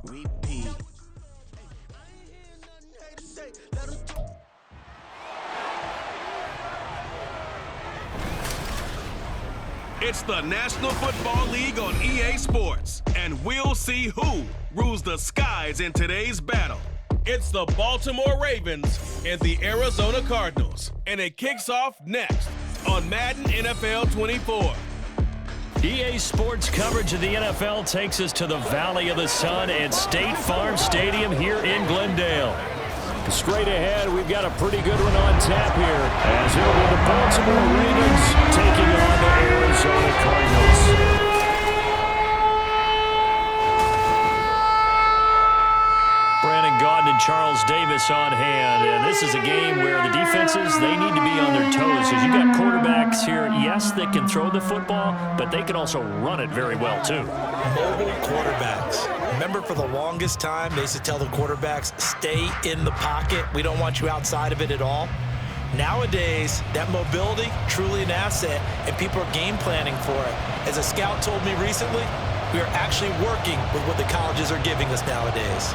Repeat. It's the National Football League on EA Sports, and we'll see who rules the skies in today's battle. It's the Baltimore Ravens and the Arizona Cardinals, and it kicks off next on Madden NFL 24. EA Sports coverage of the NFL takes us to the Valley of the Sun at State Farm Stadium here in Glendale. Straight ahead, we've got a pretty good one on tap here as it will be the Baltimore Ravens taking on the Arizona Cardinals. Brandon Gaudin and Charles Davis on hand, and this is a game where the defenses, they need to be on their toes because you've got quarterbacks here, yes, that can throw the football, but they can also run it very well too. Mobile quarterbacks. Remember, for the longest time, they used to tell the quarterbacks, stay in the pocket. We don't want you outside of it at all. Nowadays, that mobility, truly an asset, and people are game planning for it. As a scout told me recently, we are actually working with what the colleges are giving us nowadays.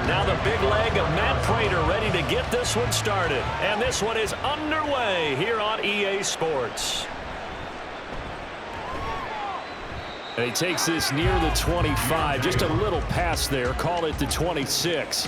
Now the big leg of Matt Prater ready to get this one started. And this one is underway here on EA Sports. And he takes this near the 25, just a little pass there, call it the 26.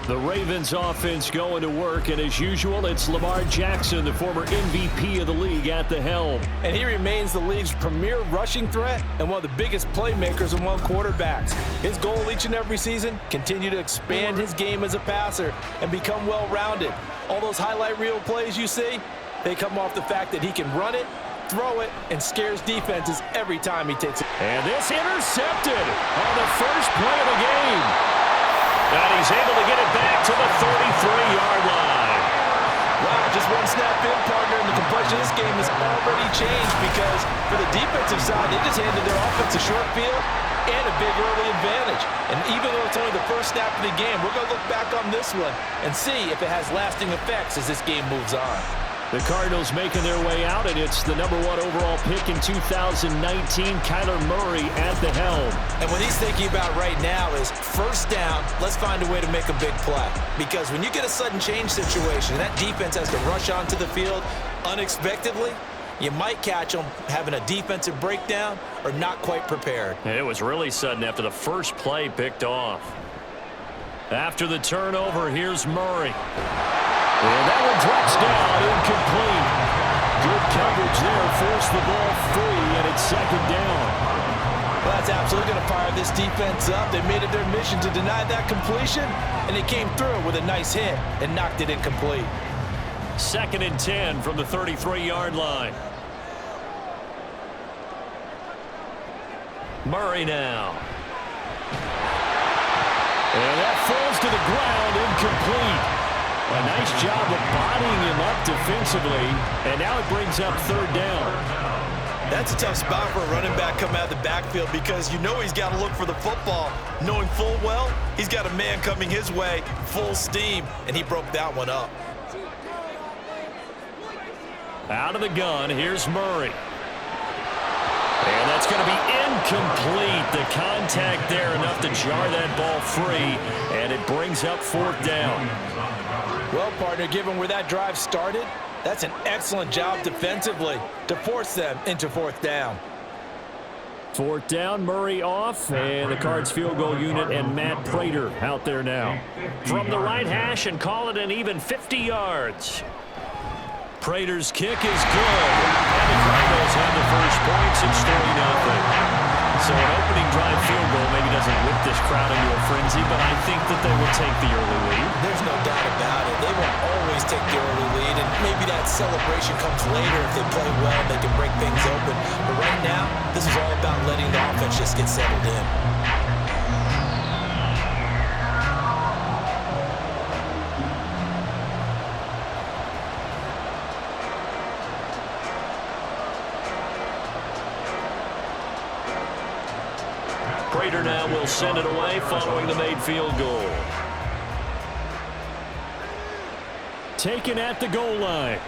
The Ravens offense going to work, and as usual, it's Lamar Jackson, the former MVP of the league, at the helm. And he remains the league's premier rushing threat and one of the biggest playmakers among quarterbacks. His goal each and every season, continue to expand his game as a passer and become well-rounded. All those highlight reel plays you see, they come off the fact that he can run it, throw it, and scares defenses every time he takes it. And this intercepted on the first play of the game. And he's able to get it back to the 33-yard line. Wow, just one snap in, partner, and the complexion of this game has already changed because for the defensive side, they just handed their offense a short field and a big early advantage. And even though it's only the first snap of the game, we're going to look back on this one and see if it has lasting effects as this game moves on. The Cardinals making their way out, and it's the number 1 overall pick in 2019, Kyler Murray at the helm. And what he's thinking about right now is first down, let's find a way to make a big play. Because when you get a sudden change situation, that defense has to rush onto the field unexpectedly, you might catch them having a defensive breakdown or not quite prepared. And it was really sudden after the first play picked off. After the turnover, here's Murray. And that one drops down, incomplete. Good coverage there, forced the ball free, and it's second down. Well, that's absolutely going to fire this defense up. They made it their mission to deny that completion, and they came through with a nice hit and knocked it incomplete. 2nd and 10 from the 33-yard line. Murray now. And that falls to the ground, incomplete. A nice job of bodying him up defensively, and now it brings up 3rd down. That's a tough spot for a running back coming out of the backfield because you know he's got to look for the football, knowing full well he's got a man coming his way, full steam, and he broke that one up. Out of the gun, here's Murray. And that's going to be incomplete. The contact there enough to jar that ball free, and it brings up 4th down. Well, partner, given where that drive started, that's an excellent job defensively to force them into 4th down. 4th down, Murray off, and the Cards field goal unit and Matt Prater out there now. From the right hash and call it an even 50 yards. Prater's kick is good, and the Cardinals have the first points. It's 3-0. So an opening drive field goal maybe doesn't whip this crowd into a frenzy, but I think that they will take the early lead. There's no doubt about it. They will always take the early lead, and maybe that celebration comes later if they play well and they can break things open. But right now, this is all about letting the offense just get settled in. Prater now will send it away following the made field goal. Taken at the goal line.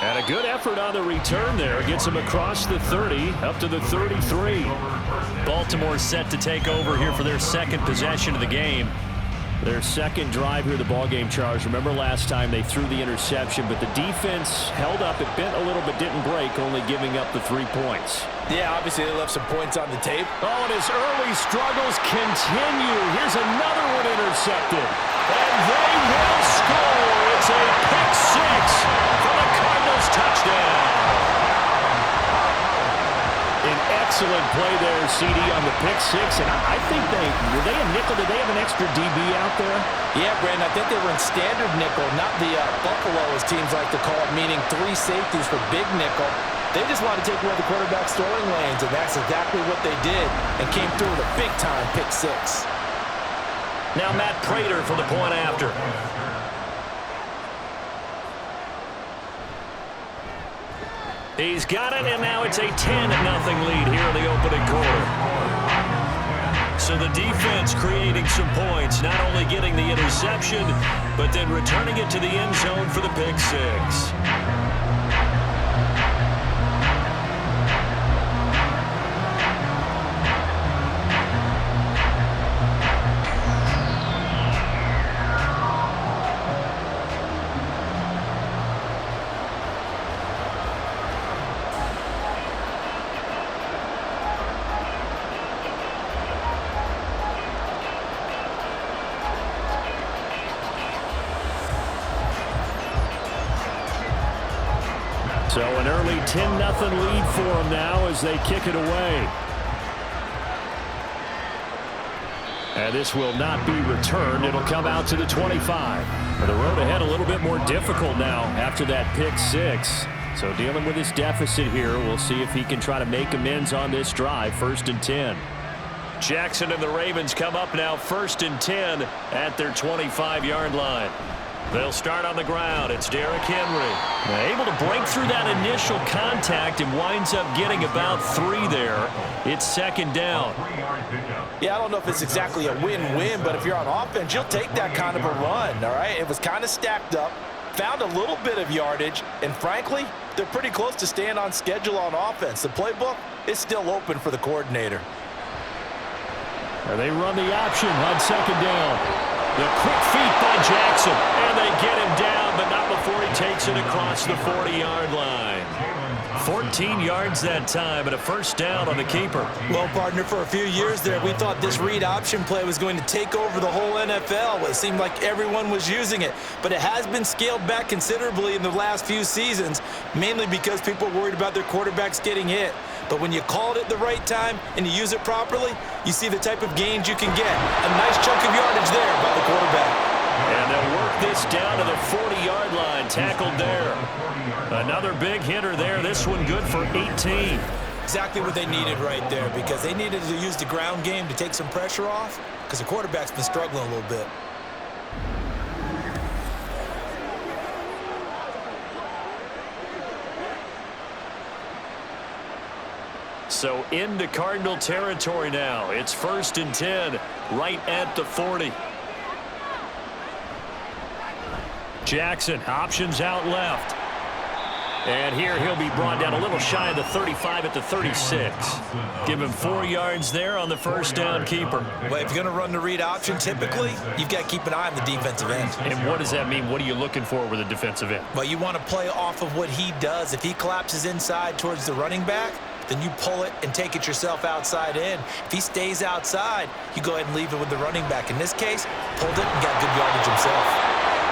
And a good effort on the return there. Gets him across the 30, up to the 33. Baltimore set to take over here for their second possession of the game. Their second drive here, the ballgame, Charles. Remember last time they threw the interception, but the defense held up. It bent a little but didn't break, only giving up the 3 points. Yeah, obviously they left some points on the tape. Oh, and his early struggles continue. Here's another one intercepted. And they will score. It's a pick six for the Cardinals touchdown. An excellent play there, CD, on the pick six. And I think were they a nickel? Did they have an extra DB out there? Yeah, Brandon, I think they were in standard nickel, not the Buffalo, as teams like to call it, meaning 3 safeties for big nickel. They just wanted to take away the quarterback's throwing lanes, and that's exactly what they did, and came through with a big-time pick six. Now Matt Prater for the point after. He's got it, and now it's a 10-0 lead here in the opening quarter. So the defense creating some points, not only getting the interception, but then returning it to the end zone for the pick six. So an early 10-0 lead for them now as they kick it away. And this will not be returned. It'll come out to the 25. The road ahead a little bit more difficult now after that pick six. So dealing with his deficit here, we'll see if he can try to make amends on this drive. 1st and 10. Jackson and the Ravens come up now 1st and 10 at their 25-yard line. They'll start on the ground. It's Derrick Henry. Able to break through that initial contact and winds up getting about 3 there. It's 2nd down. Yeah, I don't know if it's exactly a win-win, but if you're on offense, you'll take that kind of a run, all right? It was kind of stacked up, found a little bit of yardage, and frankly, they're pretty close to staying on schedule on offense. The playbook is still open for the coordinator. And they run the option on 2nd down. The quick feet by Jackson, and they get him down, but not before he takes it across the 40-yard line. 14 yards that time, and a 1st down on the keeper. Well, partner, for a few years there, we thought this read option play was going to take over the whole NFL. It seemed like everyone was using it, but it has been scaled back considerably in the last few seasons, mainly because people are worried about their quarterbacks getting hit. But when you call it at the right time and you use it properly, you see the type of gains you can get. A nice chunk of yardage there by the quarterback. And they'll work this down to the 40-yard line, tackled there. Another big hitter there, this one good for 18. Exactly what they needed right there, because they needed to use the ground game to take some pressure off, because the quarterback's been struggling a little bit. So into Cardinal territory now. It's 1st and 10, right at the 40. Jackson, options out left. And here he'll be brought down a little shy of the 35 at the 36. Give him 4 yards there on the 1st down keeper. Well, if you're going to run the read option, typically, you've got to keep an eye on the defensive end. And what does that mean? What are you looking for with a defensive end? Well, you want to play off of what he does. If he collapses inside towards the running back, then you pull it and take it yourself outside in. If he stays outside, you go ahead and leave it with the running back. In this case, pulled it and got good yardage himself.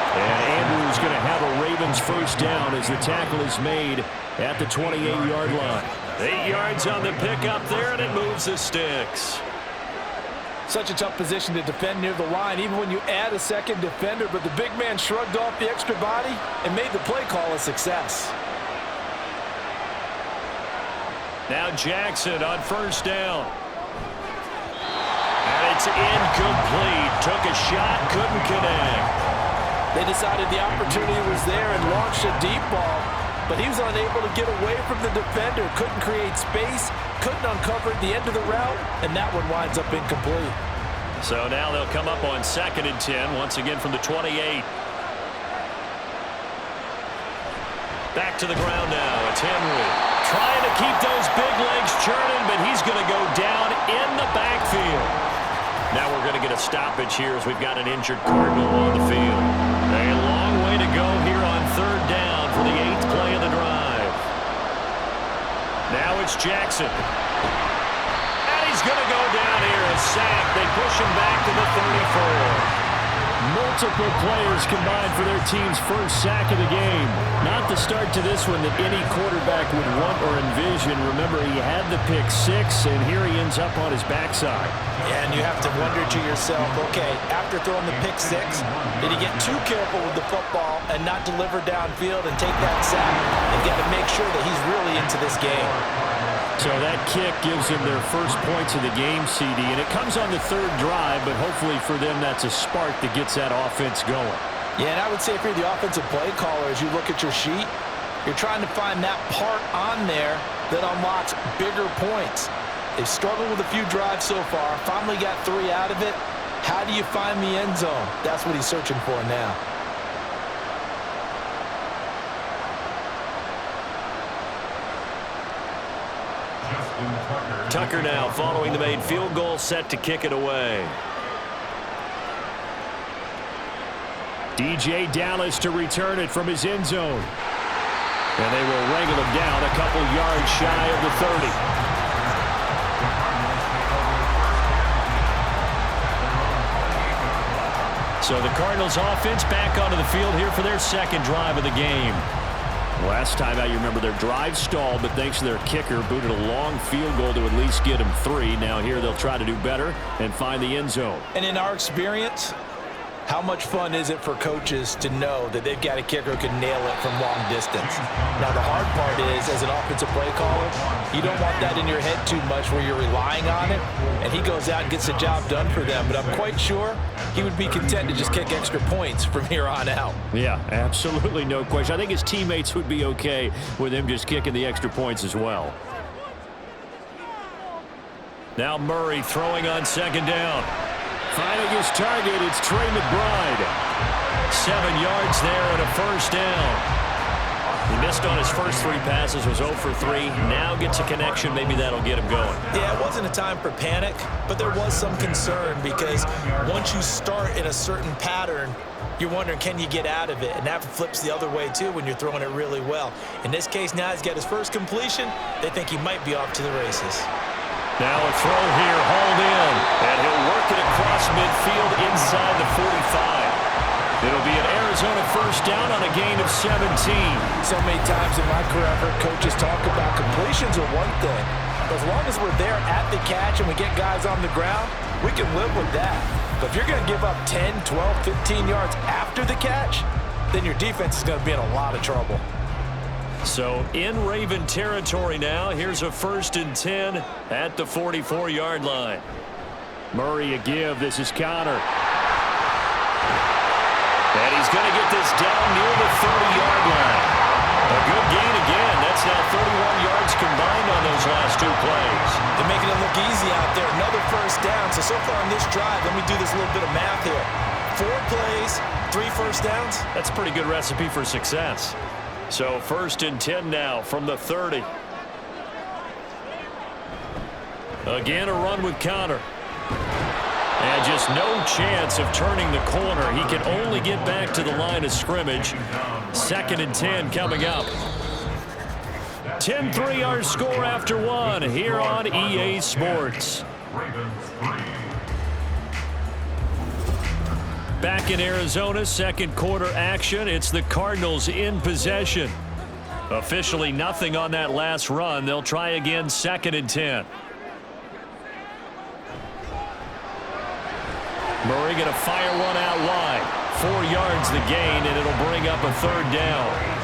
And Andrews going to have a Ravens 1st down as the tackle is made at the 28-yard line. 8 yards on the pickup there, and it moves the sticks. Such a tough position to defend near the line, even when you add a second defender, but the big man shrugged off the extra body and made the play call a success. Now Jackson on 1st down. And it's incomplete. Took a shot, couldn't connect. They decided the opportunity was there and launched a deep ball. but he was unable to get away from the defender, couldn't create space, couldn't uncover at the end of the route, and that one winds up incomplete. So now they'll come up on 2nd and 10, once again from the 28. Back to the ground now. It's Henry. Trying to keep those big legs churning, but he's going to go down in the backfield. Now we're going to get a stoppage here as we've got an injured Cardinal on the field. A long way to go here on 3rd down for the 8th play of the drive. Now it's Jackson. And he's going to go down here, a sack. They push him back to the 34. Multiple players combined for their team's first sack of the game. Not the start to this one that any quarterback would want or envision. Remember, he had the pick 6, and here he ends up on his backside. Yeah, and you have to wonder to yourself, okay, after throwing the pick 6, did he get too careful with the football and not deliver downfield and take that sack and get to make sure that he's really into this game? So that kick gives them their first points of the game, CD, and it comes on the 3rd drive, but hopefully for them that's a spark that gets that offense going. Yeah, and I would say if you're the offensive play caller, as you look at your sheet, you're trying to find that part on there that unlocks bigger points. They've struggled with a few drives so far, finally got 3 out of it. How do you find the end zone? That's what he's searching for now. Tucker now following the made field goal, set to kick it away. DJ Dallas to return it from his end zone. And they will wrangle him down a couple yards shy of the 30. So the Cardinals offense back onto the field here for their 2nd drive of the game. Last time out, you remember their drive stalled, but thanks to their kicker, booted a long field goal to at least get them 3. Now here they'll try to do better and find the end zone. And in our experience, how much fun is it for coaches to know that they've got a kicker who can nail it from long distance? Now, the hard part is, as an offensive play caller, you don't want that in your head too much where you're relying on it, and he goes out and gets the job done for them. But I'm quite sure he would be content to just kick extra points from here on out. Yeah, absolutely no question. I think his teammates would be okay with him just kicking the extra points as well. Now Murray throwing on 2nd down. Finding his target, it's Trey McBride. 7 yards there and a 1st down. He missed on his first 3 passes, was 0 for 3. Now gets a connection. Maybe that'll get him going. Yeah, it wasn't a time for panic, but there was some concern because once you start in a certain pattern, you're wondering, can you get out of it? And that flips the other way, too, when you're throwing it really well. In this case, now he's got his first completion. They think he might be off to the races. Now a throw here, hauled in, and he'll work it across midfield inside the 45. It'll be an Arizona 1st down on a gain of 17. So many times in my career, I've heard coaches talk about completions are one thing. But as long as we're there at the catch and we get guys on the ground, we can live with that. But if you're going to give up 10, 12, 15 yards after the catch, then your defense is going to be in a lot of trouble. So in Raven territory now. Here's a 1st and 10 at the 44-yard line. Murray a give. This is Connor. And he's going to get this down near the 30-yard line. A good gain again. That's now 31 yards combined on those last 2 plays. They're making it look easy out there. Another 1st down. So far on this drive, let me do this little bit of math here. 4 plays, 3 1st downs. That's a pretty good recipe for success. So 1st and 10 now from the 30. Again, a run with Connor. And just no chance of turning the corner. He can only get back to the line of scrimmage. 2nd and 10 coming up. 10-3 our score after 1 here on EA Sports. Back in Arizona, 2nd quarter action. It's the Cardinals in possession. Officially nothing on that last run. They'll try again 2nd and 10. Murray going to fire one out wide. 4 yards the gain, and it'll bring up a 3rd down.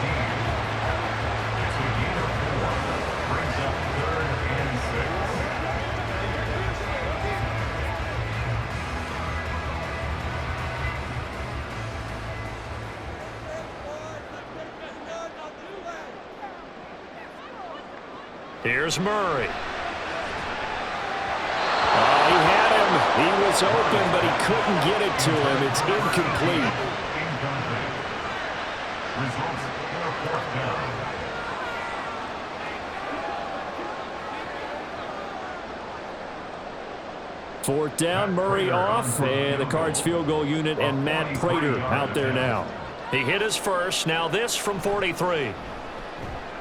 Here's Murray. Oh, he had him. He was open, but he couldn't get it to him. It's incomplete. Fourth down, Murray off, and the Cards field goal unit and Matt Prater out there now. He hit his first, now this from 43.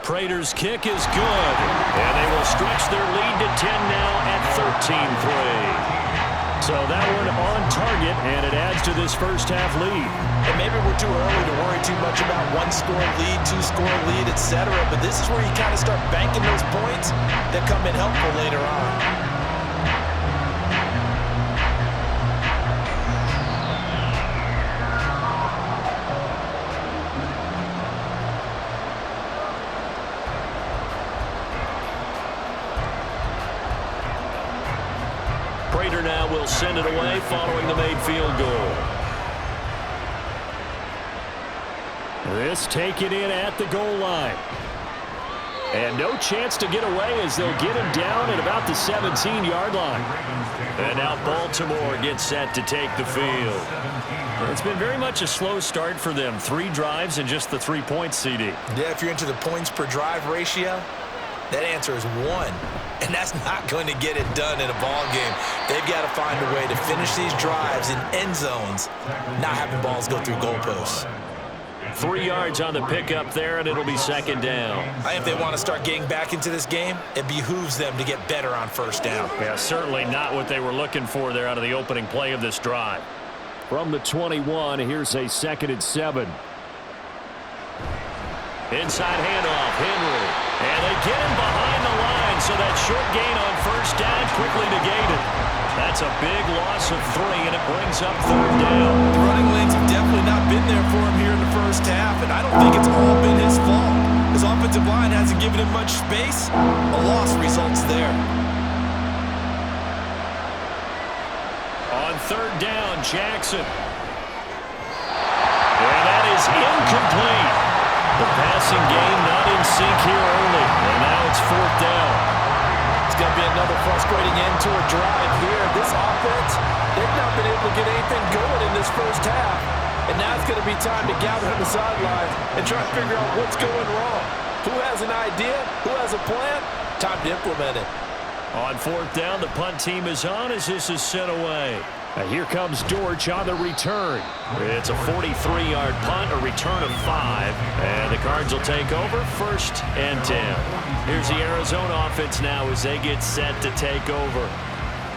Prater's kick is good, and they will stretch their lead to 10 now at 13-3. So that one on target, and it adds to this first half lead. And maybe we're too early to worry too much about one-score lead, two-score lead, etc. But this is where you kind of start banking those points that come in helpful later on. Prater now will send it away following the made field goal. This taken in at the goal line. And no chance to get away as they'll get him down at about the 17-yard line. And now Baltimore gets set to take the field. It's been very much a slow start for them. 3 drives and just the 3 points, CD. Yeah, if you're into the points per drive ratio, that answer is 1. And that's not going to get it done in a ball game. They've got to find a way to finish these drives in end zones, not having balls go through goalposts. 3 yards on the pickup there, and it'll be second down. If they want to start getting back into this game, it behooves them to get better on first down. Yeah, certainly not what they were looking for there out of the opening play of this drive. From the 21, here's a 2nd and 7. Inside handoff, Henry. And they get him behind the line, so that short gain on first down quickly negated. That's a big loss of 3, and it brings up 3rd down. The running lanes have definitely not been there for him here in the first half, and I don't think it's all been his fault. His offensive line hasn't given him much space. A loss results there. On 3rd down, Jackson. And that is incomplete. The passing game not in sync here early, and now it's 4th down. It's going to be another frustrating end to a drive here. This offense, they've not been able to get anything going in this first half. And now it's going to be time to gather on the sidelines and try to figure out what's going wrong. Who has an idea? Who has a plan? Time to implement it. On 4th down, the punt team is on as this is sent away. Now here comes Dortch on the return. It's a 43-yard punt, a return of 5. And the Cards will take over 1st and 10. Here's the Arizona offense now as they get set to take over.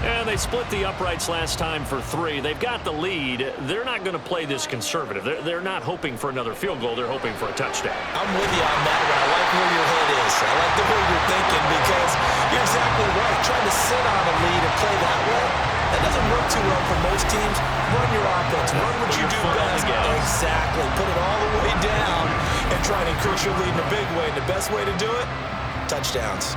And they split the uprights last time for 3. They've got the lead. They're not going to play this conservative. They're not hoping for another field goal. They're hoping for a touchdown. I'm with you on that one. I like where your head is. I like the way you're thinking because you're exactly right. Trying to sit on a lead and play that way, that doesn't work too well for most teams. Run your offense. Run what you do best. Exactly. Put it all the way down and try to increase your lead in a big way. And the best way to do it, touchdowns.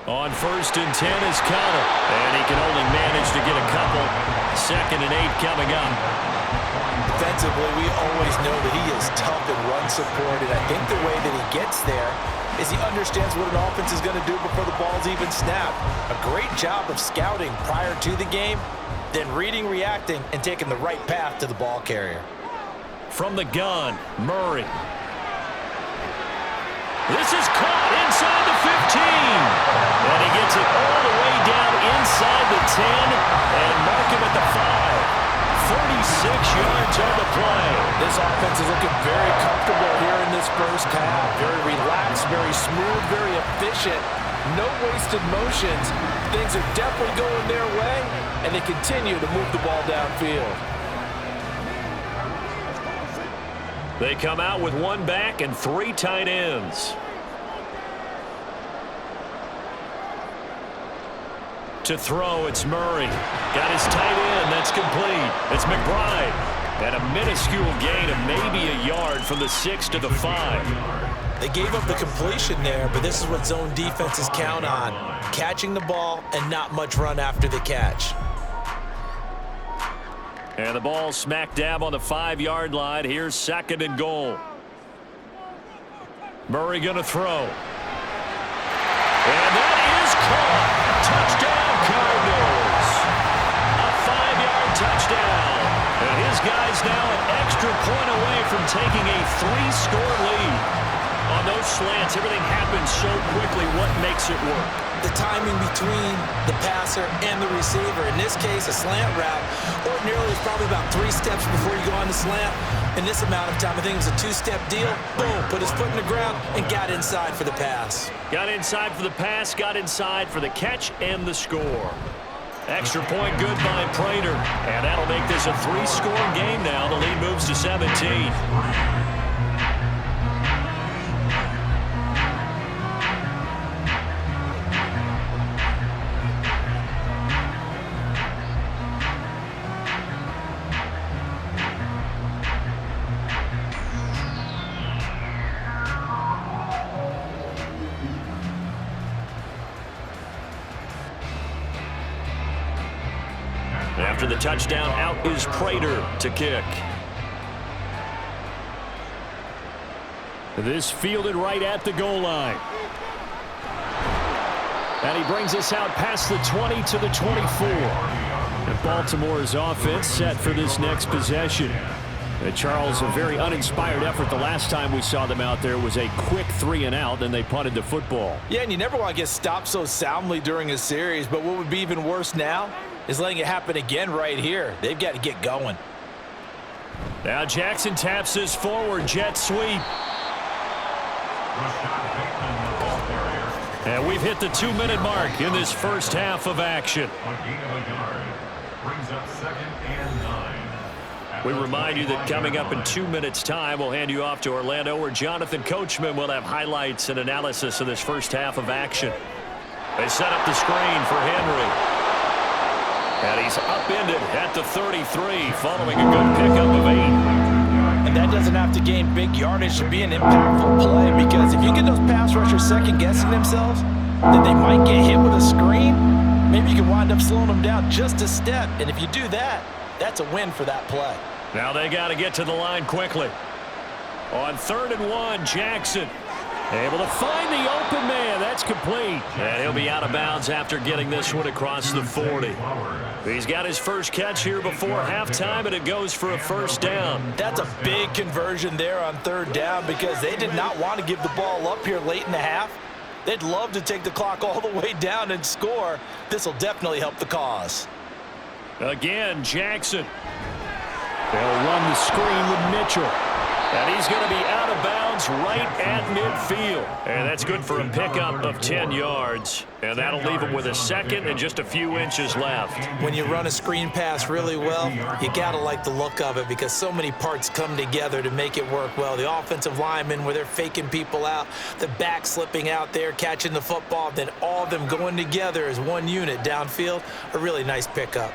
On 1st and 10 is Connor, and he can only manage to get a couple. 2nd and 8 coming up. Defensively, we always know that he is tough and run support, and I think the way that he gets there is he understands what an offense is going to do before the ball's even snapped. A great job of scouting prior to the game, then reading, reacting, and taking the right path to the ball carrier. From the gun, Murray. This is caught inside the 15. And he gets it all the way down inside the 10 and mark him at the 5. 36 yards on the play. This offense is looking very comfortable here in this first half. Very relaxed, very smooth, very efficient. No wasted motions. Things are definitely going their way, and they continue to move the ball downfield. They come out with 1 back and 3 tight ends. To throw, it's Murray. Got his tight end. That's complete. It's McBride. And a minuscule gain of maybe a yard from the 6 to the 5. They gave up the completion there, but this is what zone defenses count on. Catching the ball and not much run after the catch. And the ball smack dab on the 5-yard line. Here's 2nd and goal. Murray going to throw. And that is caught. Touchdown, Cardinals. A 5-yard touchdown. And his guy's now an extra point away from taking a 3-score lead. On those slants, everything happens so quickly. What makes it work? The timing between the passer and the receiver. In this case, a slant route. Ordinarily, it's probably about 3 steps before you go on the slant. In this amount of time, I think it was a 2-step deal. Boom, put his foot in the ground and got inside for the pass. Got inside for the pass, got inside for the catch and the score. Extra point good by Prater. And that'll make this a 3-score game now. The lead moves to 17. After the touchdown, out is Prater to kick. This fielded right at the goal line. And he brings us out past the 20 to the 24. And Baltimore's offense set for this next possession. Charles, a very uninspired effort. The last time we saw them out there was a quick 3-and-out, then they punted the football. Yeah, and you never want to get stopped so soundly during a series, but what would be even worse now is letting it happen again right here. They've got to get going. Now Jackson taps this forward, jet sweep. And we've hit the 2-minute mark in this first half of action. We remind you that coming up in 2 minutes' time, we'll hand you off to Orlando, where Jonathan Coachman will have highlights and analysis of this first half of action. They set up the screen for Henry. And he's upended at the 33 following a good pickup of 8. And that doesn't have to gain big yardage to be an impactful play, because if you get those pass rushers second-guessing themselves, then they might get hit with a screen. Maybe you can wind up slowing them down just a step. And if you do that, that's a win for that play. Now they got to get to the line quickly. On 3rd and 1, Jackson able to find the open man. That's complete. And he'll be out of bounds after getting this one across the 40. He's got his first catch here before halftime, and it goes for a first down. That's a big conversion there on 3rd down, because they did not want to give the ball up here late in the half. They'd love to take the clock all the way down and score. This will definitely help the cause. Again, Jackson. They'll run the screen with Mitchell. And he's going to be out of bounds right at midfield. And that's good for a pickup of 10 yards. And that'll leave him with a second and just a few inches left. When you run a screen pass really well, you got to like the look of it, because so many parts come together to make it work well. The offensive linemen, where they're faking people out, the back slipping out there, catching the football, then all of them going together as one unit downfield. A really nice pickup.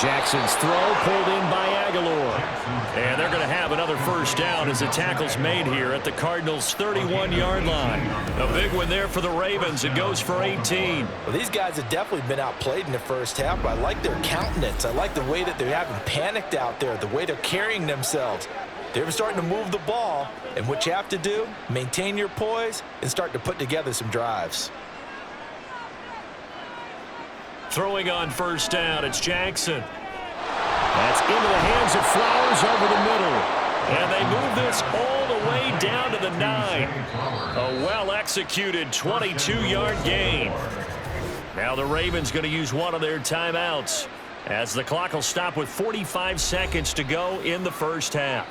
Jackson's throw pulled in by Aguilar. And they're going to have another first down as the tackle's made here at the Cardinals' 31-yard line. A big one there for the Ravens. It goes for 18. Well, these guys have definitely been outplayed in the first half, but I like their countenance. I like the way that they haven't panicked out there, the way they're carrying themselves. They're starting to move the ball, and what you have to do, maintain your poise and start to put together some drives. Throwing on first down, it's Jackson. That's into the hands of Flowers over the middle. And they move this all the way down to the 9. A well-executed 22-yard gain. Now the Ravens going to use one of their timeouts, as the clock will stop with 45 seconds to go in the first half.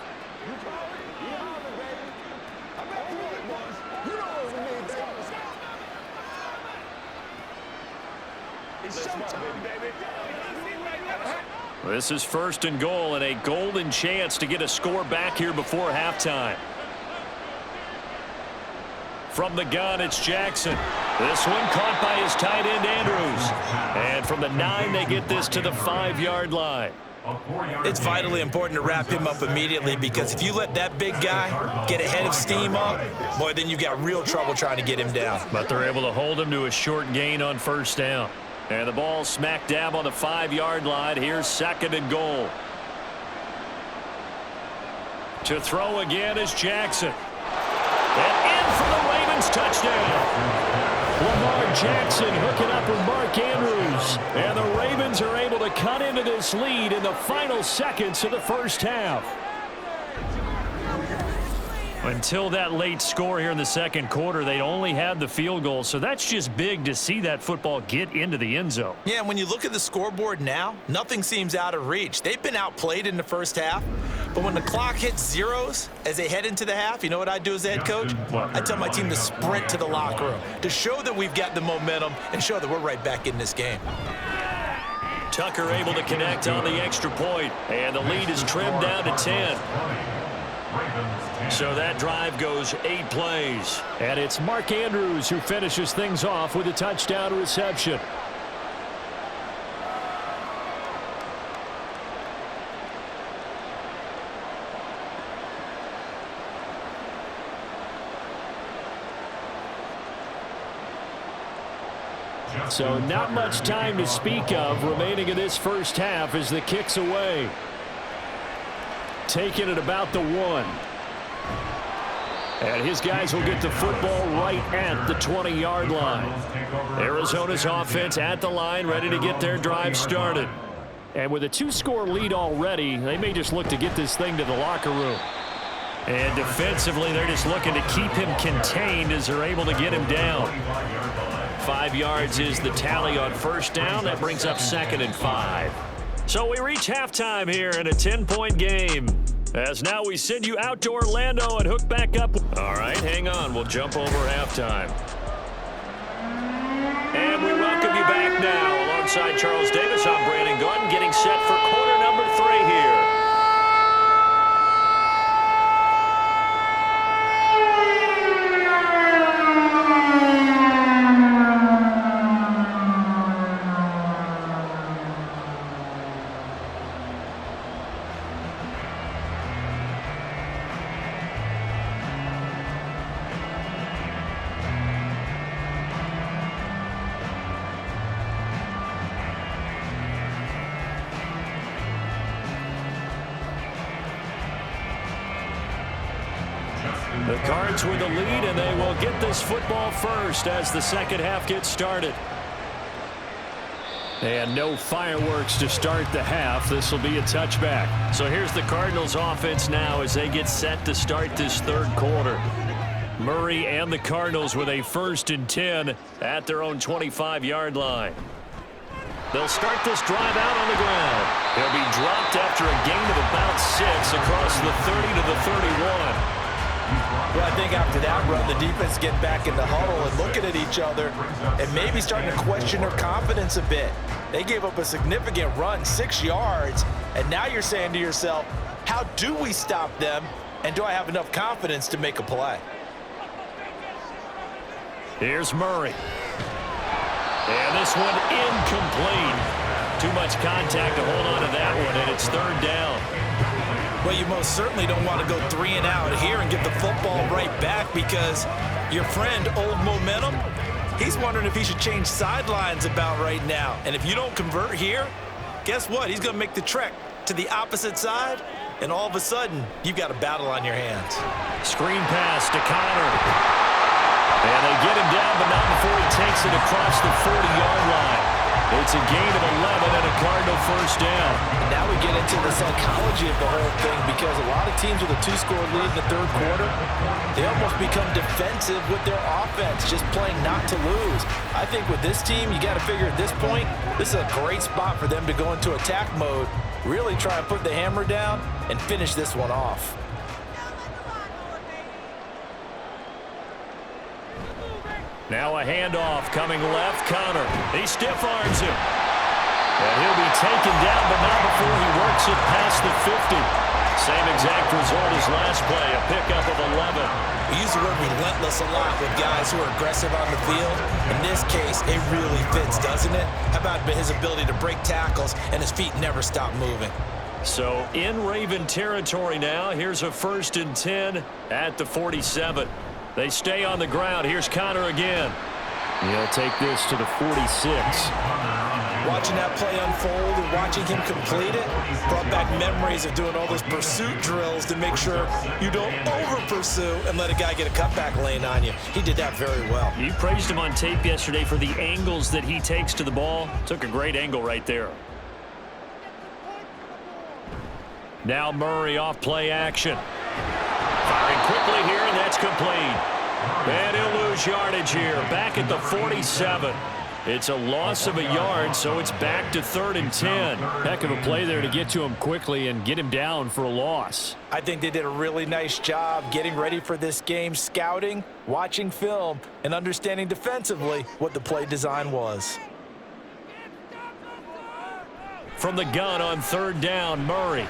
This is 1st and goal, and a golden chance to get a score back here before halftime. From the gun, it's Jackson. This one caught by his tight end, Andrews. And from the 9, they get this to the 5-yard line. It's vitally important to wrap him up immediately, because if you let that big guy get ahead of steam up, boy, then you've got real trouble trying to get him down. But they're able to hold him to a short gain on first down. And the ball smack dab on the 5-yard line. Here's 2nd and goal. To throw again is Jackson. And in for the Ravens touchdown. Lamar Jackson hooking up with Mark Andrews. And the Ravens are able to cut into this lead in the final seconds of the first half. Until that late score here in the 2nd quarter, they only had the field goal. So that's just big to see that football get into the end zone. Yeah, and when you look at the scoreboard now, nothing seems out of reach. They've been outplayed in the first half. But when the clock hits zeros as they head into the half, you know what I do as the head coach? I tell my team to sprint to the locker room to show that we've got the momentum and show that we're right back in this game. Tucker able to connect on the extra point, and the lead is trimmed down to 10. So that drive goes 8 plays. And it's Mark Andrews who finishes things off with a touchdown reception. So not much time to speak of remaining in this first half as the kick's away. Taking it about the 1. And his guys will get the football right at the 20-yard line. Arizona's offense at the line, ready to get their drive started. And with a 2-score lead already, they may just look to get this thing to the locker room. And defensively, they're just looking to keep him contained as they're able to get him down. 5 yards is the tally on first down. That brings up 2nd and 5. So we reach halftime here in a 10-point game. As now we send you out to Orlando and hook back up. All right, hang on. We'll jump over halftime. And we welcome you back now. Alongside Charles Davis, I'm Brandon Gordon, getting set for quarter number 3 here. The Cards with the lead, and they will get this football first as the second half gets started. And no fireworks to start the half. This will be a touchback. So here's the Cardinals offense now as they get set to start this 3rd quarter. Murray and the Cardinals with a 1st and 10 at their own 25-yard line. They'll start this drive out on the ground. He'll be dropped after a gain of about 6 across the 30 to the 31. Well, I think after that run, the defense getting back in the huddle and looking at each other and maybe starting to question their confidence a bit. They gave up a significant run, 6 yards, and now you're saying to yourself, how do we stop them, and do I have enough confidence to make a play? Here's Murray. And this one incomplete. Too much contact to hold on to that one, and it's 3rd down. Well, you most certainly don't want to go 3 and out here and get the football right back because your friend, Old Momentum, he's wondering if he should change sidelines about right now. And if you don't convert here, guess what? He's going to make the trek to the opposite side, and all of a sudden, you've got a battle on your hands. Screen pass to Connor. And they get him down, but not before he takes it across the 40-yard line. It's a gain of 11 and a Cardinal 1st down. And now we get into the psychology of the whole thing because a lot of teams with a 2-score lead in the 3rd quarter, they almost become defensive with their offense, just playing not to lose. I think with this team, you got to figure at this point, this is a great spot for them to go into attack mode, really try and put the hammer down and finish this one off. Now a handoff coming left. Connor. He stiff arms him. And he'll be taken down, but not before he works it past the 50. Same exact result as last play, a pickup of 11. We use the word relentless a lot with guys who are aggressive on the field. In this case, it really fits, doesn't it? How about his ability to break tackles and his feet never stop moving? So in Raven territory now, here's a 1st and 10 at the 47. They stay on the ground. Here's Connor again. He'll take this to the 46. Watching that play unfold and watching him complete it brought back memories of doing all those pursuit drills to make sure you don't over-pursue and let a guy get a cutback lane on you. He did that very well. You praised him on tape yesterday for the angles that he takes to the ball. Took a great angle right there. Now Murray off play action. Firing quickly here, and that's complete. And he'll lose yardage here. Back at the 47. It's a loss of a yard, so it's back to 3rd and 10. Heck of a play there to get to him quickly and get him down for a loss. I think they did a really nice job getting ready for this game, scouting, watching film, and understanding defensively what the play design was. From the gun on 3rd down, Murray. And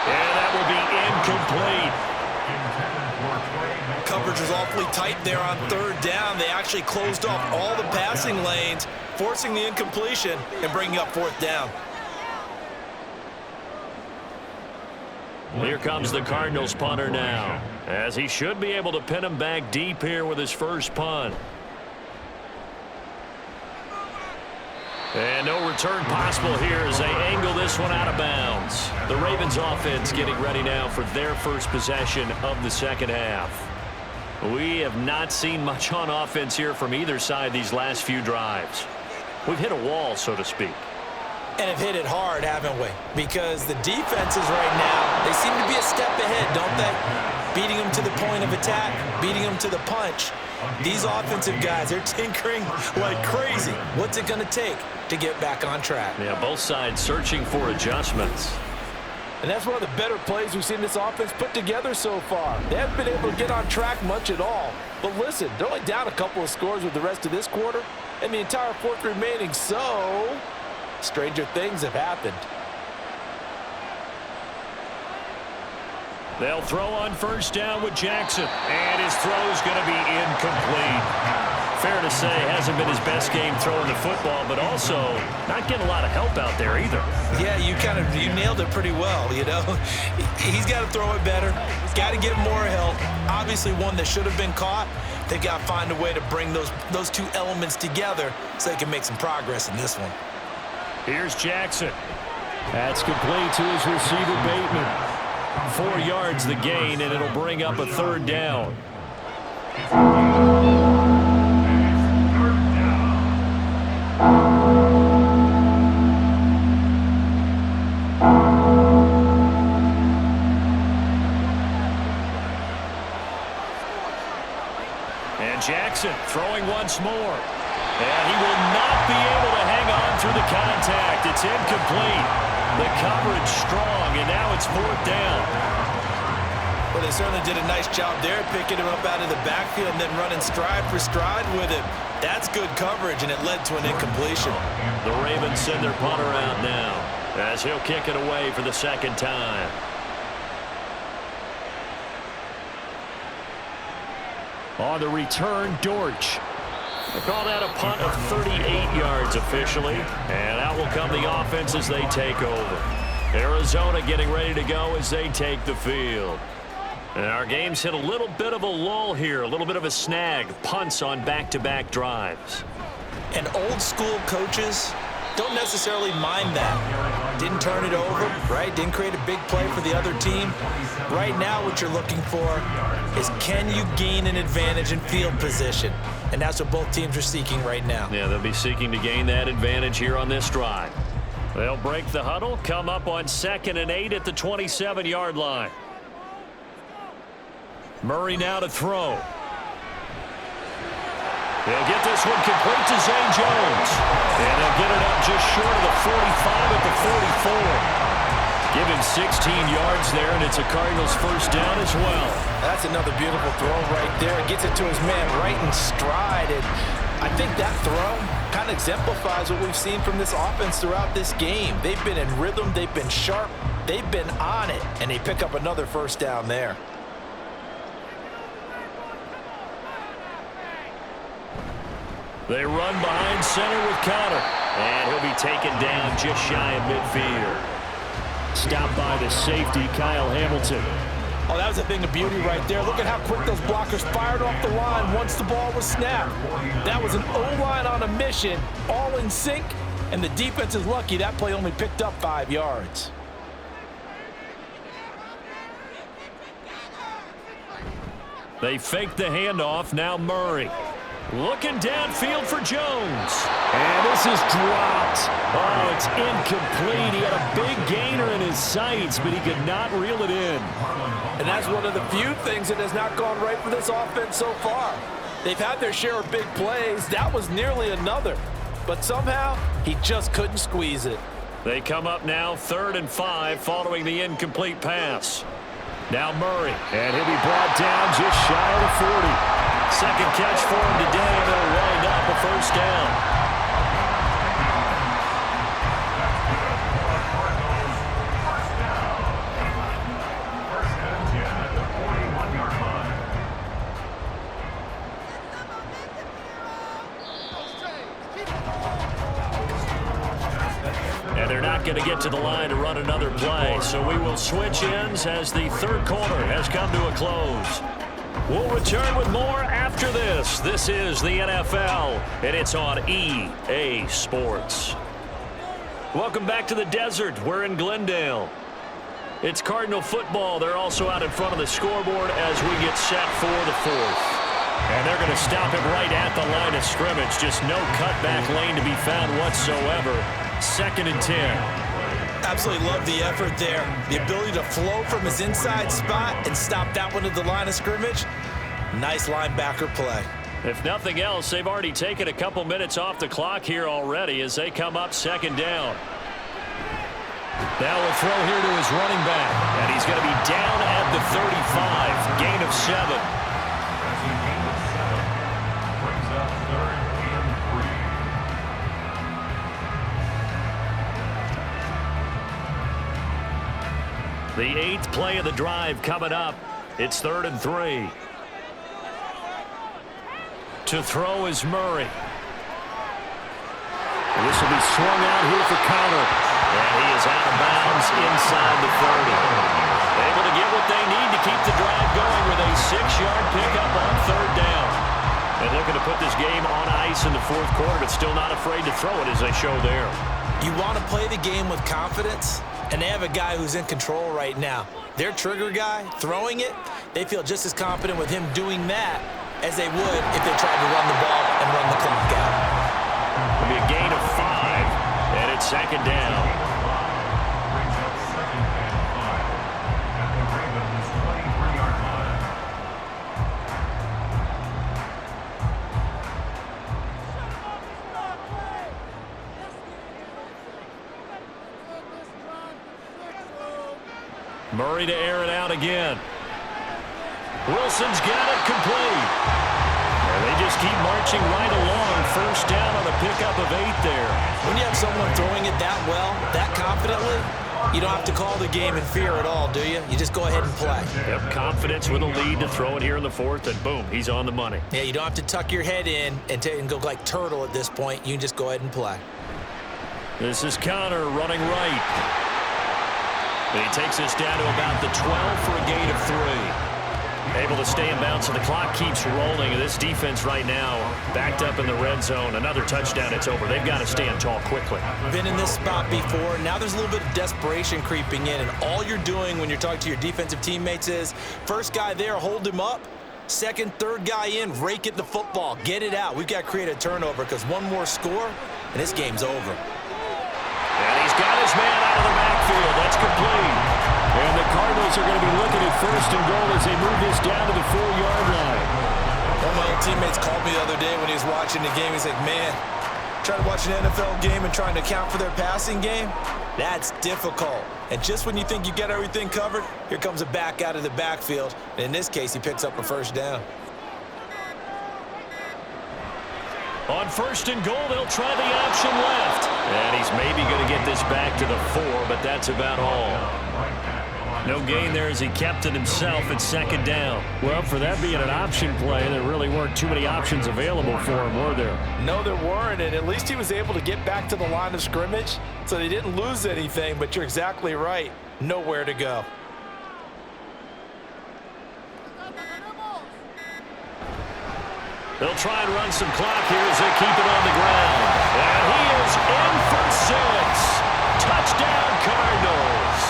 that will be incomplete. Coverage was awfully tight there on 3rd down. They actually closed off all the passing lanes, forcing the incompletion and bringing up 4th down. Here comes the Cardinals punter now, as he should be able to pin him back deep here with his first punt. And no return possible here as they angle this one out of bounds. The Ravens offense getting ready now for their first possession of the second half. We have not seen much on offense here from either side these last few drives. We've hit a wall, so to speak. And have hit it hard, haven't we? Because the defenses right now, they seem to be a step ahead, don't they? Beating them to the point of attack, beating them to the punch. These offensive guys, they're tinkering like crazy. What's it going to take to get back on track? Yeah, both sides searching for adjustments. And that's one of the better plays we've seen this offense put together so far. They haven't been able to get on track much at all. But listen, they're only down a couple of scores with the rest of this quarter and the entire 4th remaining, so stranger things have happened. They'll throw on 1st down with Jackson, and his throw is going to be incomplete. Fair to say, hasn't been his best game throwing the football, but also not getting a lot of help out there either. Yeah, you nailed it pretty well, you know. He's got to throw it better. Got to get more help. Obviously one that should have been caught. They got to find a way to bring those two elements together so they can make some progress in this one. Here's Jackson. That's complete to his receiver, Bateman. 4 yards the gain, and it'll bring up a 3rd down. And Jackson throwing once more. And he will not be able to hang on through the contact. It's incomplete. The coverage strong, and now it's 4th down. Well, they certainly did a nice job there, picking him up out of the backfield and then running stride for stride with him. That's good coverage, and it led to an incompletion. The Ravens send their punter out now, as he'll kick it away for the 2nd time. On the return, Dortch. They call that a punt of 38 yards officially. And out will come the offense as they take over. Arizona getting ready to go as they take the field. And our game's hit a little bit of a lull here, a little bit of a snag. Punts on back-to-back drives. And old school coaches don't necessarily mind that. Didn't turn it over, right? Didn't create a big play for the other team. Right now what you're looking for is, can you gain an advantage in field position? And that's what both teams are seeking right now. Yeah, they'll be seeking to gain that advantage here on this drive. They'll break the huddle, come up on 2nd and 8 at the 27-yard line. Murray now to throw. They'll get this one complete to Zane Jones. And they'll get it up just short of the 45 at the 44. Give him 16 yards there, and it's a Cardinals 1st down as well. That's another beautiful throw right there. Gets it to his man right in stride. And I think that throw kind of exemplifies what we've seen from this offense throughout this game. They've been in rhythm. They've been sharp. They've been on it. And they pick up another 1st down there. They run behind center with Connor. And he'll be taken down just shy of midfield. Stopped by the safety, Kyle Hamilton. Oh, that was a thing of beauty right there. Look at how quick those blockers fired off the line once the ball was snapped. That was an O-line on a mission, all in sync, And the defense is lucky that play only picked up 5 yards. They fake the handoff. Now Murray. Looking downfield for Jones. And this is dropped. Oh, it's incomplete. He had a big gainer in his sights, but he could not reel it in. And that's one of the few things that has not gone right for this offense so far. They've had their share of big plays. That was nearly another. But somehow, he just couldn't squeeze it. They come up now 3rd and 5 following the incomplete pass. Now Murray, and he'll be brought down just shy of the 40. Second catch for him today, and it'll wind up a first down. And they're not going to get to the line to run another play, so we will switch ends as the third quarter has come to a close. We'll return with more after this. This is the NFL, and it's on EA Sports. Welcome back to the desert. We're in Glendale. It's Cardinal football. They're also out in front of the scoreboard as we get set for the fourth. And they're going to stop him right at the line of scrimmage. Just no cutback lane to be found whatsoever. 2nd and 10. Absolutely love the effort there. The ability to flow from his inside spot and stop that one at the line of scrimmage. Nice linebacker play. If nothing else, they've already taken a couple minutes off the clock here already as they come up 2nd down. Now we'll throw here to his running back. And he's going to be down at the 35. Gain of 7. The 8th play of the drive coming up. It's 3rd and 3. To throw is Murray. This will be swung out here for Connor. And he is out of bounds inside the 30. Able to get what they need to keep the drive going with a 6-yard pickup on 3rd down. And looking to put this game on ice in the 4th quarter, but still not afraid to throw it as they show there. You want to play the game with confidence? And they have a guy who's in control right now. Their trigger guy, throwing it, they feel just as confident with him doing that as they would if they tried to run the ball and run the clock out. It'll be a gain of 5, and it's 2nd down. Murray to air it out again. Wilson's got it complete. And they just keep marching right along. 1st down on a pickup of 8 there. When you have someone throwing it that well, that confidently, you don't have to call the game in fear at all, do you? You just go ahead and play. Yep, confidence with a lead to throw it here in the 4th, and boom, he's on the money. Yeah, you don't have to tuck your head in and go like turtle at this point. You can just go ahead and play. This is Connor running right. And he takes us down to about the 12 for a gain of 3. Able to stay in bounds, so the clock keeps rolling. This defense right now backed up in the red zone. Another touchdown, it's over. They've got to stand tall quickly. Been in this spot before. Now there's a little bit of desperation creeping in, and all you're doing when you're talking to your defensive teammates is first guy there, hold him up. Second, third guy in, rake at the football. Get it out. We've got to create a turnover because one more score, and this game's over. And he's got his man out of the backfield. That's complete. And the Cardinals are going to be looking at 1st and goal as they move this down to the 4-yard line. One of my old teammates called me the other day when he was watching the game. He's like, man, trying to watch an NFL game and trying to account for their passing game, that's difficult. And just when you think you get everything covered, here comes a back out of the backfield. And in this case, he picks up a 1st down. On 1st and goal, they'll try the option left. And he's maybe going to get this back to the 4, but that's about all. No gain there as he kept it himself at 2nd down. Well, for that being an option play, there really weren't too many options available for him, were there? No, there weren't, and at least he was able to get back to the line of scrimmage, so they didn't lose anything, but you're exactly right. Nowhere to go. They'll try and run some clock here as they keep it on the ground. And he is in for 6. Touchdown, Cardinals.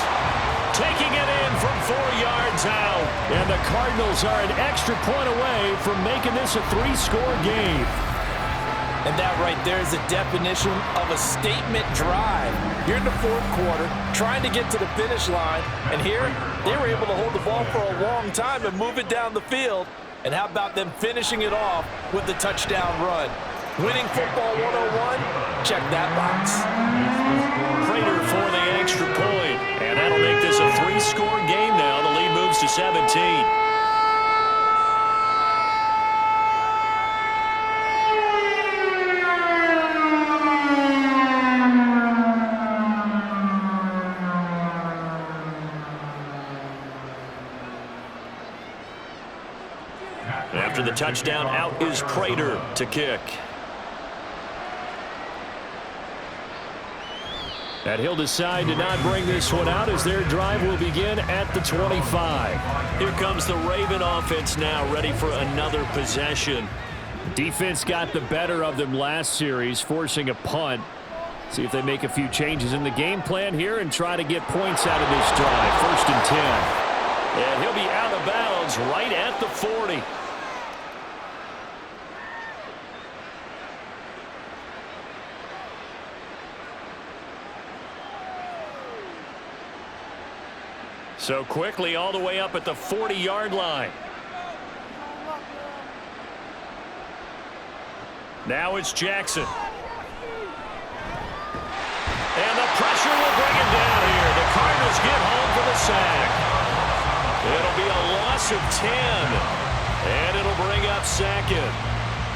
Taking it in from 4 yards out. And the Cardinals are an extra point away from making this a 3-score game. And that right there is the definition of a statement drive. You're in the fourth quarter, trying to get to the finish line, and here, they were able to hold the ball for a long time and move it down the field. And how about them finishing it off with the touchdown run? Winning football 101? Check that box. Prater for the extra point, and that'll make this a 3-score game now. The lead moves to 17. After the touchdown, out is Prater to kick. And he'll decide to not bring this one out as their drive will begin at the 25. Here comes the Raven offense now, ready for another possession. Defense got the better of them last series, forcing a punt. See if they make a few changes in the game plan here and try to get points out of this drive. 1st and 10. And he'll be out of bounds right at the 40. So quickly all the way up at the 40-yard line. Now it's Jackson. And the pressure will bring him down here. The Cardinals get home for the sack. It'll be a loss of 10. And it'll bring up 2nd.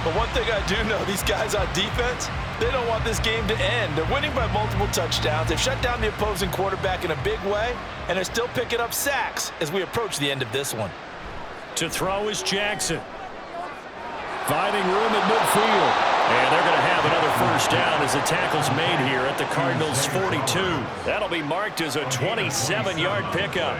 But one thing I do know, these guys on defense, they don't want this game to end. They're winning by multiple touchdowns. They've shut down the opposing quarterback in a big way, and they're still picking up sacks as we approach the end of this one. To throw is Jackson. Finding room at midfield. And they're going to have another 1st down as the tackle's made here at the Cardinals' 42. That'll be marked as a 27-yard pickup.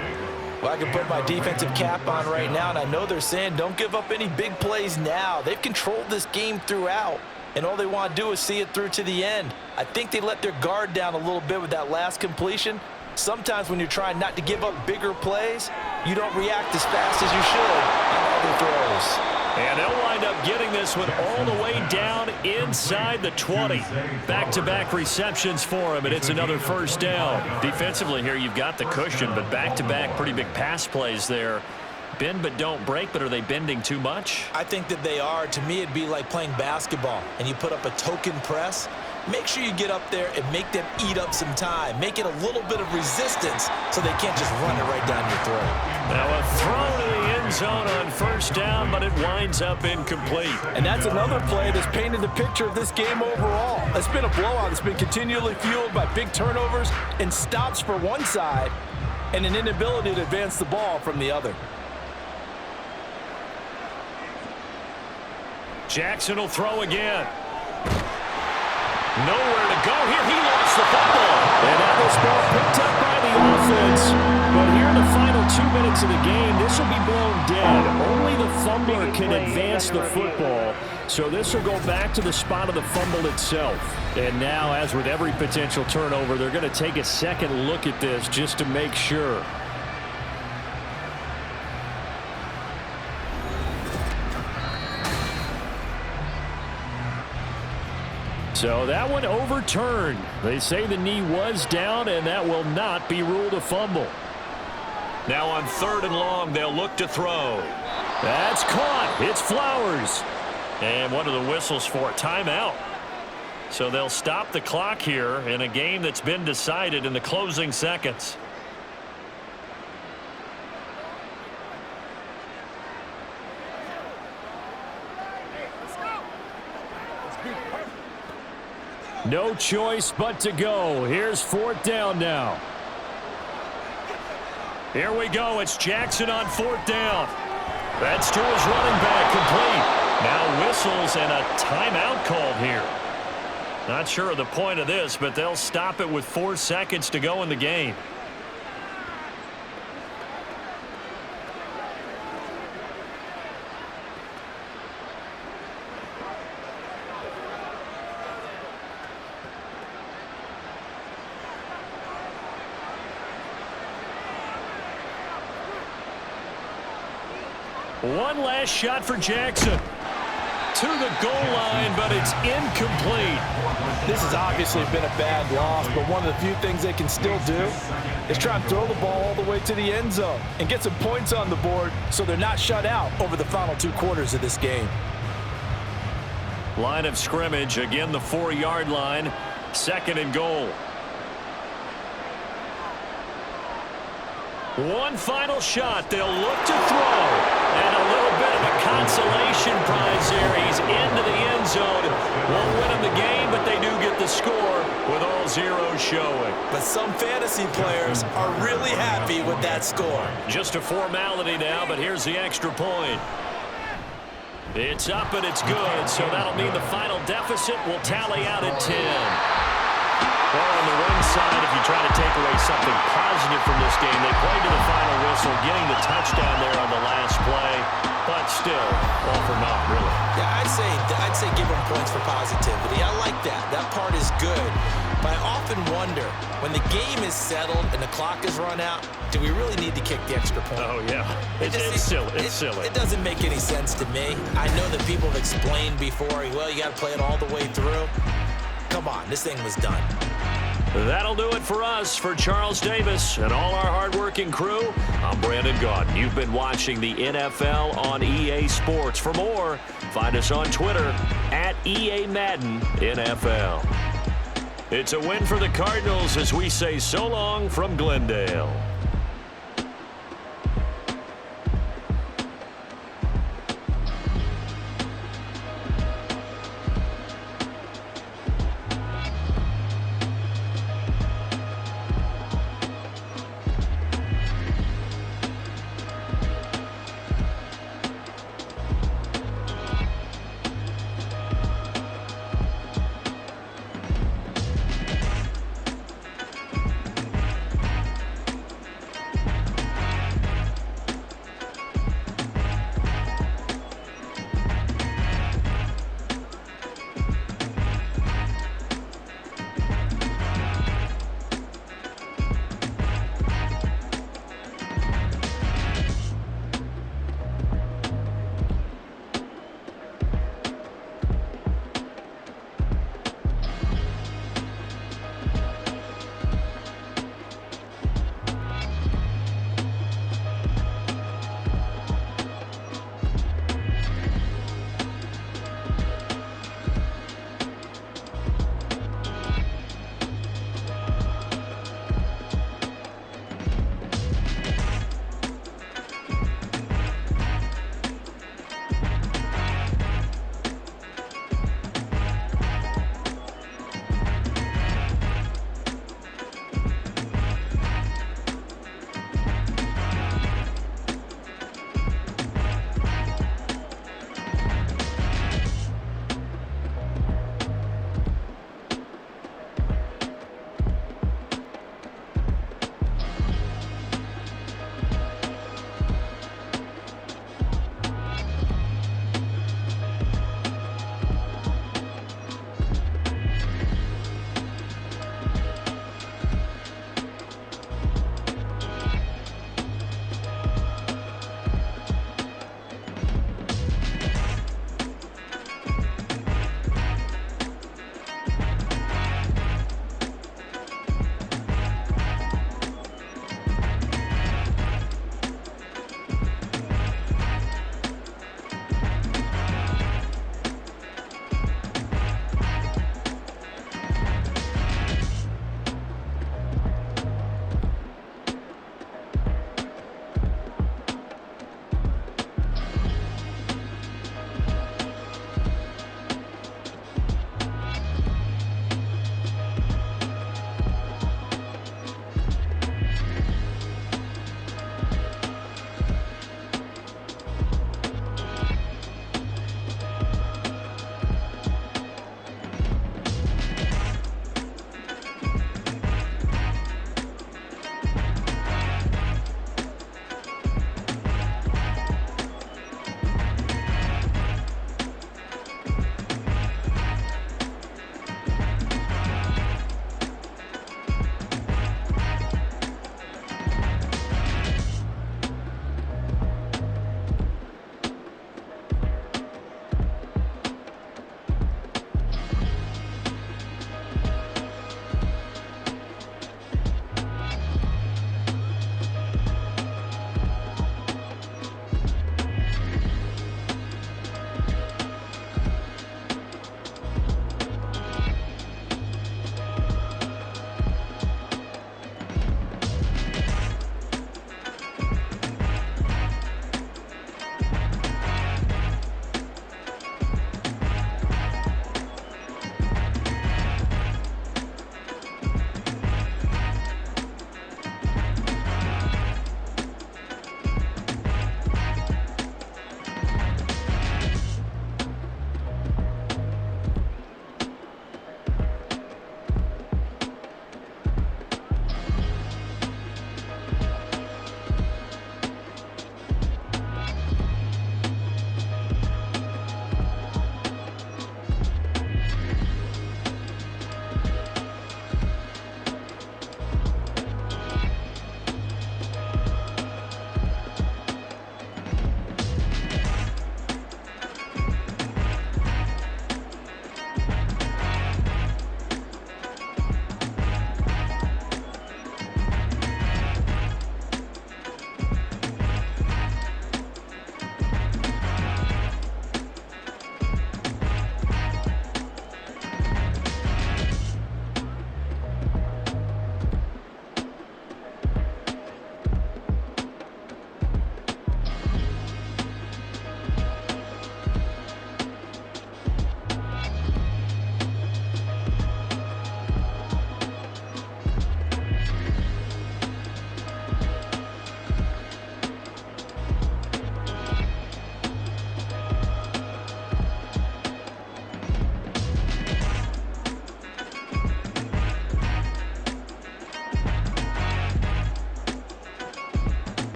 Well, I can put my defensive cap on right now, and I know they're saying don't give up any big plays now. They've controlled this game throughout, and all they want to do is see it through to the end. I think they let their guard down a little bit with that last completion. Sometimes when you're trying not to give up bigger plays, you don't react as fast as you should on other throws. And they'll wind up getting this one all the way down inside the 20. Back-to-back receptions for him, and it's another 1st down. Defensively here, you've got the cushion, but back-to-back pretty big pass plays there. Bend but don't break, but are they bending too much? I think that they are. To me, it'd be like playing basketball, and you put up a token press. Make sure you get up there and make them eat up some time. Make it a little bit of resistance so they can't just run it right down your throat. Now a throw to the end zone on 1st down, but it winds up incomplete. And that's another play that's painted the picture of this game overall. It's been a blowout. It's been continually fueled by big turnovers and stops for one side and an inability to advance the ball from the other. Jackson will throw again. Nowhere to go here. He lost the football. And now this ball picked up by the offense. But here in the final 2 minutes of the game, this will be blown dead. Only the fumbler can advance the football. So this will go back to the spot of the fumble itself. And now, as with every potential turnover, they're going to take a second look at this just to make sure. So that one overturned. They say the knee was down, and that will not be ruled a fumble. Now on 3rd and long, they'll look to throw. That's caught. It's Flowers. And what are the whistles for? Timeout. So they'll stop the clock here in a game that's been decided in the closing seconds. No choice but to go. Here's 4th down now. Here we go. It's Jackson on 4th down. That's to his running back, complete. Now whistles and a timeout called here. Not sure of the point of this, but they'll stop it with 4 seconds to go in the game. One last shot for Jackson. To the goal line, but it's incomplete. This has obviously been a bad loss, but one of the few things they can still do is try and throw the ball all the way to the end zone and get some points on the board so they're not shut out over the final 2 quarters of this game. Line of scrimmage, again the 4-yard line, 2nd and goal. One final shot. They'll look to throw. And a little bit of a consolation prize there. He's into the end zone. Won't win him the game, but they do get the score with all zeros showing. But some fantasy players are really happy with that score. Just a formality now, but here's the extra point. It's up and it's good, so that'll mean the final deficit will tally out at 10. Well, on the one side, if you try to take away something positive from this game, they played to the final whistle, getting the touchdown there on the last play, but still, all for naught, really. Yeah, I'd say give them points for positivity. I like that. That part is good. But I often wonder, when the game is settled and the clock is run out, do we really need to kick the extra point? Oh, yeah. It's silly. It's silly. It doesn't make any sense to me. I know that people have explained before, well, you got to play it all the way through. Come on, this thing was done. That'll do it for us. For Charles Davis and all our hardworking crew, I'm Brandon Gaudin. You've been watching the NFL on EA Sports. For more, find us on Twitter at EA Madden NFL. It's a win for the Cardinals as we say so long from Glendale.